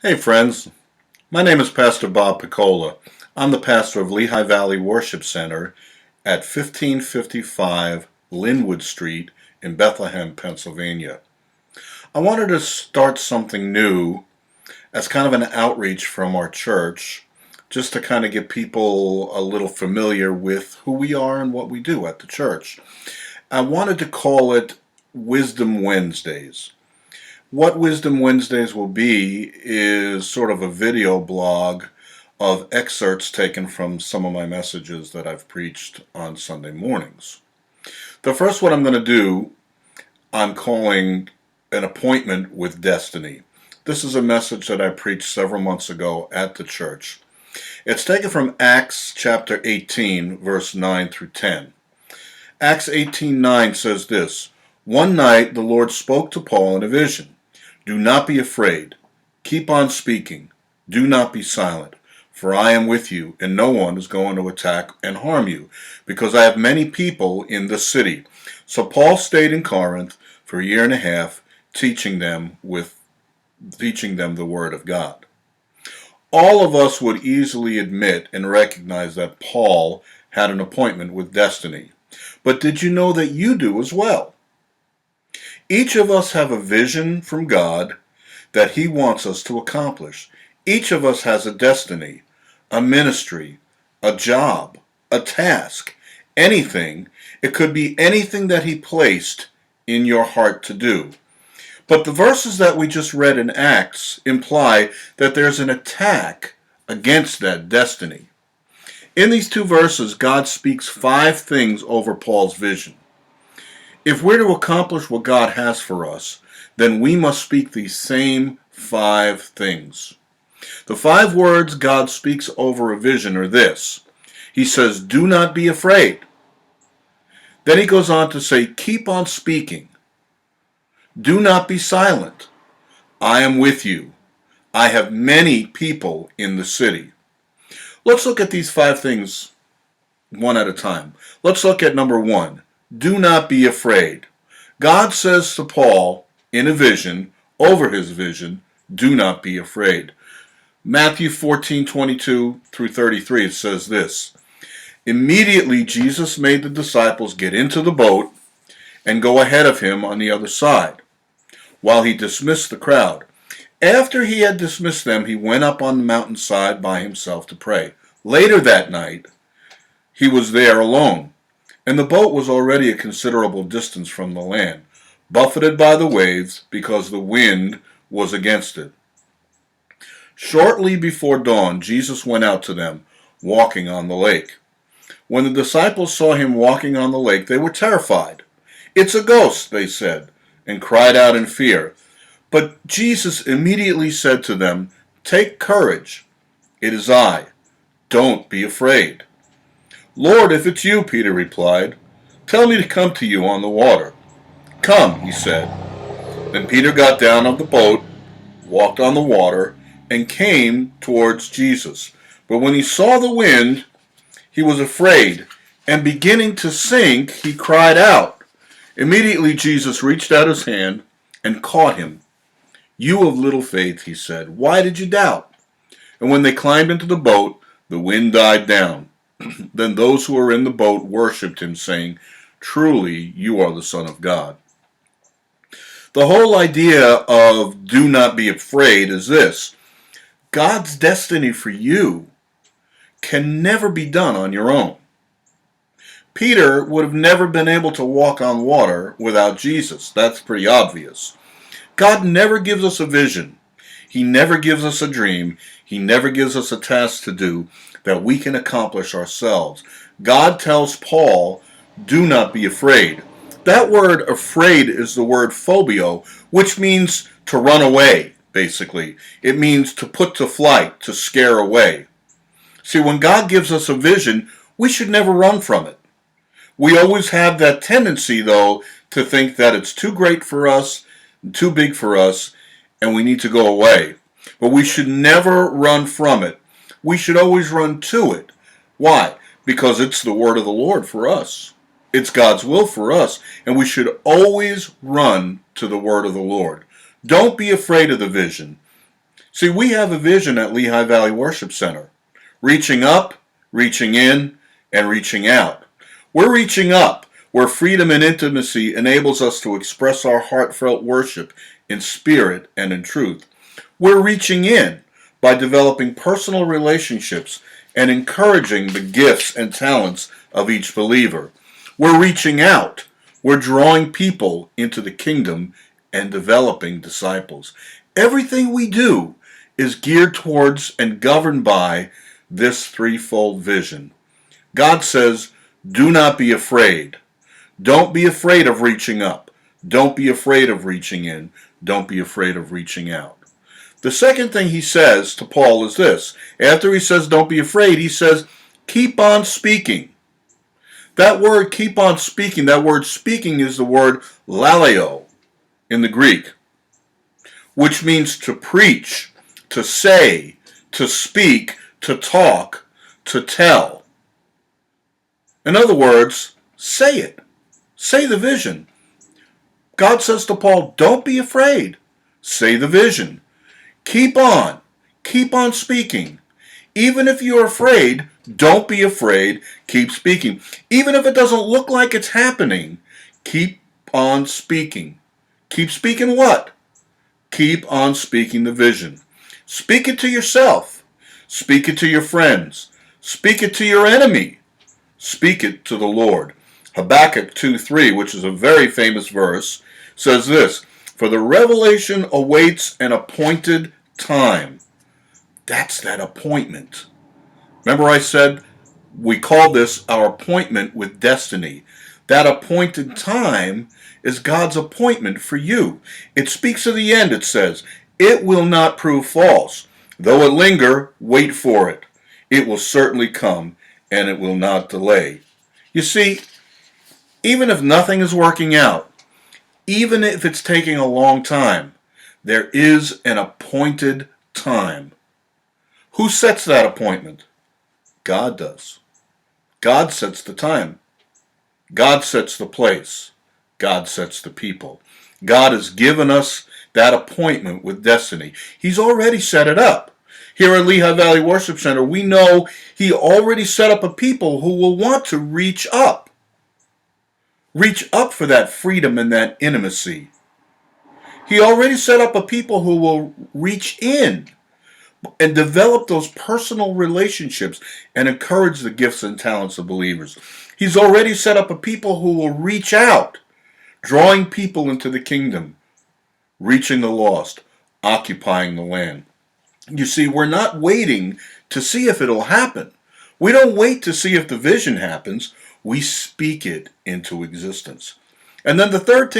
Hey friends, my name is Pastor Bob Piccola. I'm the pastor of Lehigh Valley Worship Center at 1555 Linwood Street in Bethlehem, Pennsylvania. I wanted to start something new as kind of an outreach from our church, just to kind of get people a little familiar with who we are and what we do at the church. I wanted to call it Wisdom Wednesdays. What Wisdom Wednesdays will be is sort of a video blog of excerpts taken from some of my messages that I've preached on Sunday mornings. The first one I'm going to do, I'm calling An Appointment with Destiny. This is a message that I preached several months ago at the church. It's taken from Acts chapter 18, verse 9 through 10. Acts 18:9 says this, "One night the Lord spoke to Paul in a vision. 'Do not be afraid. Keep on speaking. Do not be silent, for I am with you, and no one is going to attack and harm you, because I have many people in the city.' So Paul stayed in Corinth for a year and a half, teaching them the Word of God." All of us would easily admit and recognize that Paul had an appointment with destiny. But did you know that you do as well? Each of us have a vision from God that He wants us to accomplish. Each of us has a destiny, a ministry, a job, a task, anything. It could be anything that He placed in your heart to do. But the verses that we just read in Acts imply that there's an attack against that destiny. In these two verses, God speaks 5 things over Paul's vision. If we're to accomplish what God has for us, then we must speak these same 5 things. The 5 words God speaks over a vision are this. He says, "Do not be afraid." Then He goes on to say, "Keep on speaking. Do not be silent. I am with you. I have many people in the city." Let's look at these 5 things one at a time. Let's look at number 1. Do not be afraid. God says to Paul in a vision, over his vision, do not be afraid. Matthew 14:22 through 33, it says this, "Immediately Jesus made the disciples get into the boat and go ahead of Him on the other side, while He dismissed the crowd. After He had dismissed them, He went up on the mountainside by Himself to pray. Later that night, He was there alone. And the boat was already a considerable distance from the land, buffeted by the waves because the wind was against it. Shortly before dawn, Jesus went out to them, walking on the lake. When the disciples saw Him walking on the lake, they were terrified. 'It's a ghost,' they said, and cried out in fear. But Jesus immediately said to them, 'Take courage. It is I. Don't be afraid.' 'Lord, if it's you,' Peter replied, 'tell me to come to you on the water.' 'Come,' He said. Then Peter got down of the boat, walked on the water, and came towards Jesus. But when he saw the wind, he was afraid, and beginning to sink, he cried out. Immediately Jesus reached out His hand and caught him. 'You of little faith,' He said, 'why did you doubt?' And when they climbed into the boat, the wind died down. Then those who were in the boat worshipped Him, saying, 'Truly, you are the Son of God.'" The whole idea of do not be afraid is this. God's destiny for you can never be done on your own. Peter would have never been able to walk on water without Jesus. That's pretty obvious. God never gives us a vision. He never gives us a dream. He never gives us a task to do that we can accomplish ourselves. God tells Paul, do not be afraid. That word afraid is the word phobio, which means to run away, basically. It means to put to flight, to scare away. See, when God gives us a vision, we should never run from it. We always have that tendency, though, to think that it's too great for us, too big for us, and we need to go away. But we should never run from it. We should always run to it. Why? Because it's the word of the Lord for us. It's God's will for us, and we should always run to the word of the Lord. Don't be afraid of the vision. See, we have a vision at Lehigh Valley Worship Center. Reaching up, reaching in, and reaching out. We're reaching up, where freedom and intimacy enables us to express our heartfelt worship in spirit and in truth. We're reaching in by developing personal relationships and encouraging the gifts and talents of each believer. We're reaching out. We're drawing people into the kingdom and developing disciples. Everything we do is geared towards and governed by this threefold vision. God says, do not be afraid. Don't be afraid of reaching up. Don't be afraid of reaching in. Don't be afraid of reaching out. The second thing he says to Paul is this. After he says don't be afraid, he says keep on speaking. That word keep on speaking, that word speaking is the word laleo in the Greek, which means to preach, to say, to speak, to talk, to tell. In other words, say it. Say the vision. God says to Paul, don't be afraid. Say the vision. Keep on. Keep on speaking. Even if you're afraid, don't be afraid. Keep speaking. Even if it doesn't look like it's happening, keep on speaking. Keep speaking what? Keep on speaking the vision. Speak it to yourself. Speak it to your friends. Speak it to your enemy. Speak it to the Lord. Habakkuk 2:3, which is a very famous verse, says this, for the revelation awaits an appointed time. That's that appointment. Remember I said we call this our appointment with destiny. That appointed time is God's appointment for you. It speaks of the end, it says. It will not prove false. Though it linger, wait for it. It will certainly come, and it will not delay. You see, even if nothing is working out, even if it's taking a long time, there is an appointed time. Who sets that appointment? God does. God sets the time. God sets the place. God sets the people. God has given us that appointment with destiny. He's already set it up. Here at Lehigh Valley Worship Center, we know He already set up a people who will want to reach up. Reach up for that freedom and that intimacy. He already set up a people who will reach in and develop those personal relationships and encourage the gifts and talents of believers. He's already set up a people who will reach out, drawing people into the kingdom, reaching the lost, occupying the land. You see, we're not waiting to see if it'll happen. We don't wait to see if the vision happens. We speak it into existence. And then the third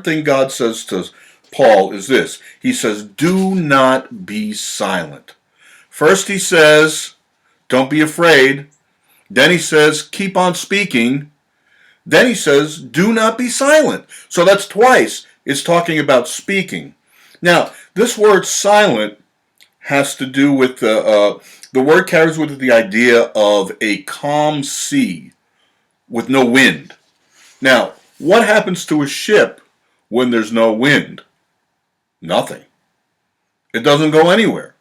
thing God says to Paul is this. He says, do not be silent. First he says, don't be afraid. Then he says, keep on speaking. Then he says, do not be silent. So that's twice. It's talking about speaking. Now, this word silent has to do with the word carries with it the idea of a calm sea with no wind. Now, what happens to a ship when there's no wind? Nothing. It doesn't go anywhere.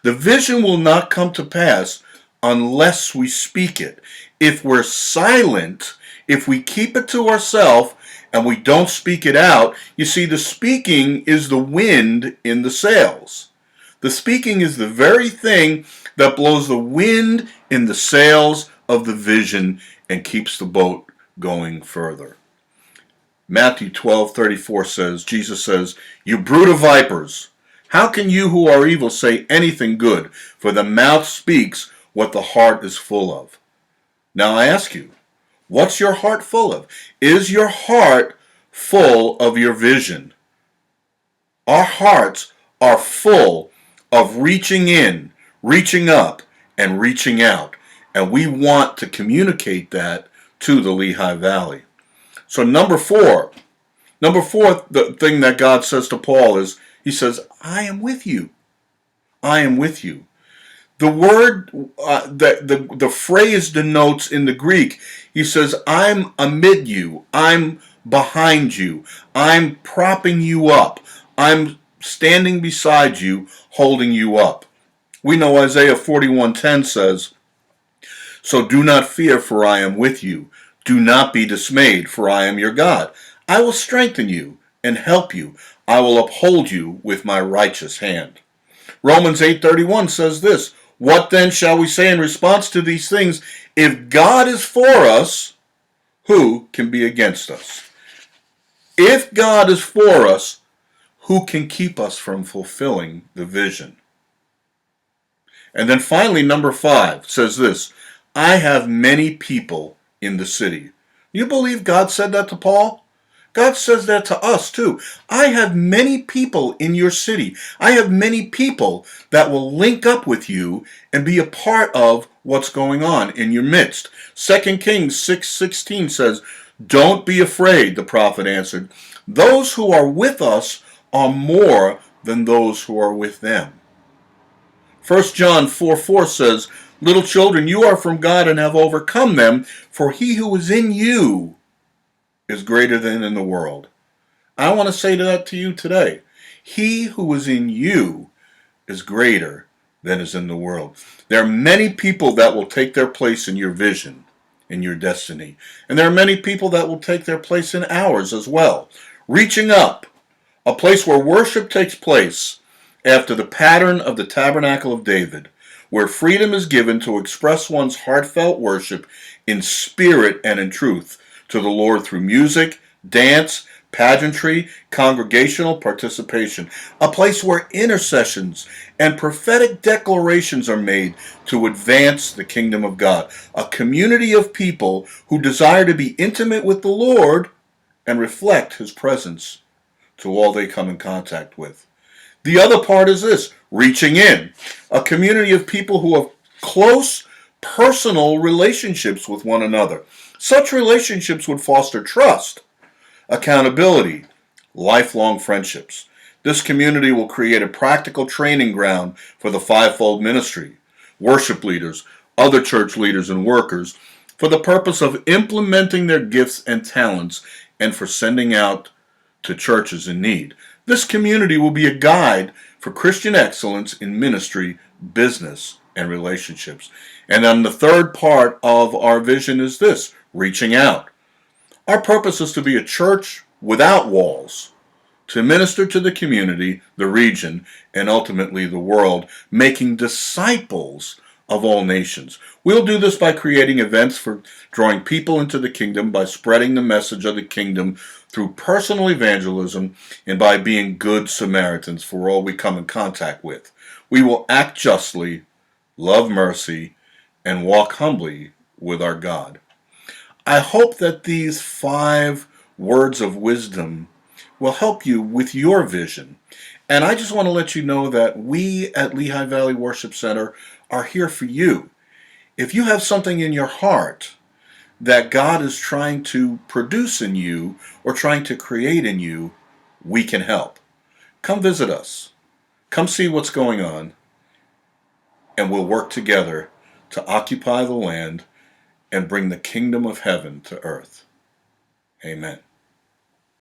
The vision will not come to pass unless we speak it. If we're silent, if we keep it to ourselves and we don't speak it out, you see, the speaking is the wind in the sails. The speaking is the very thing that blows the wind in the sails of the vision and keeps the boat going further. Matthew 12:34 says, Jesus says, you brood of vipers, how can you who are evil say anything good? For the mouth speaks what the heart is full of. Now I ask you, what's your heart full of? Is your heart full of your vision? Our hearts are full of reaching in, reaching up, and reaching out. And we want to communicate that to the Lehigh Valley. So number four, the thing that God says to Paul is, he says, I am with you. I am with you. The word, the phrase denotes in the Greek, he says, I'm amid you. I'm behind you. I'm propping you up. I'm standing beside you, holding you up. We know Isaiah 41:10 says, "So do not fear, for I am with you. Do not be dismayed, for I am your God. I will strengthen you and help you. I will uphold you with my righteous hand." Romans 8:31 says this, "What then shall we say in response to these things? If God is for us, who can be against us?" If God is for us, who can keep us from fulfilling the vision? And then finally, number 5 says this, "I have many people in the city." You believe God said that to Paul? God says that to us too. I have many people in your city. I have many people that will link up with you and be a part of what's going on in your midst. 2 Kings 6:16 says, "Don't be afraid," the prophet answered. "Those who are with us are more than those who are with them." 1 John 4:4 says, "Little children, you are from God and have overcome them, for he who is in you is greater than in the world." I want to say that to you today. He who is in you is greater than is in the world. There are many people that will take their place in your vision, in your destiny. And there are many people that will take their place in ours as well. Reaching up, a place where worship takes place after the pattern of the Tabernacle of David, where freedom is given to express one's heartfelt worship in spirit and in truth to the Lord through music, dance, pageantry, congregational participation. A place where intercessions and prophetic declarations are made to advance the kingdom of God. A community of people who desire to be intimate with the Lord and reflect his presence to all they come in contact with. The other part is this, reaching in. A community of people who have close personal relationships with one another. Such relationships would foster trust, accountability, lifelong friendships. This community will create a practical training ground for the fivefold ministry, worship leaders, other church leaders and workers, for the purpose of implementing their gifts and talents and for sending out to churches in need. This community will be a guide for Christian excellence in ministry, business, and relationships. And then the third part of our vision is this, reaching out. Our purpose is to be a church without walls, to minister to the community, the region, and ultimately the world, making disciples of all nations. We'll do this by creating events for drawing people into the kingdom, by spreading the message of the kingdom through personal evangelism, and by being good Samaritans for all we come in contact with. We will act justly, love mercy, and walk humbly with our God. I hope that these 5 words of wisdom will help you with your vision. And I just want to let you know that we at Lehigh Valley Worship Center are here for you. If you have something in your heart that God is trying to produce in you or trying to create in you, we can help. Come visit us. Come see what's going on, and we'll work together to occupy the land and bring the kingdom of heaven to earth. Amen.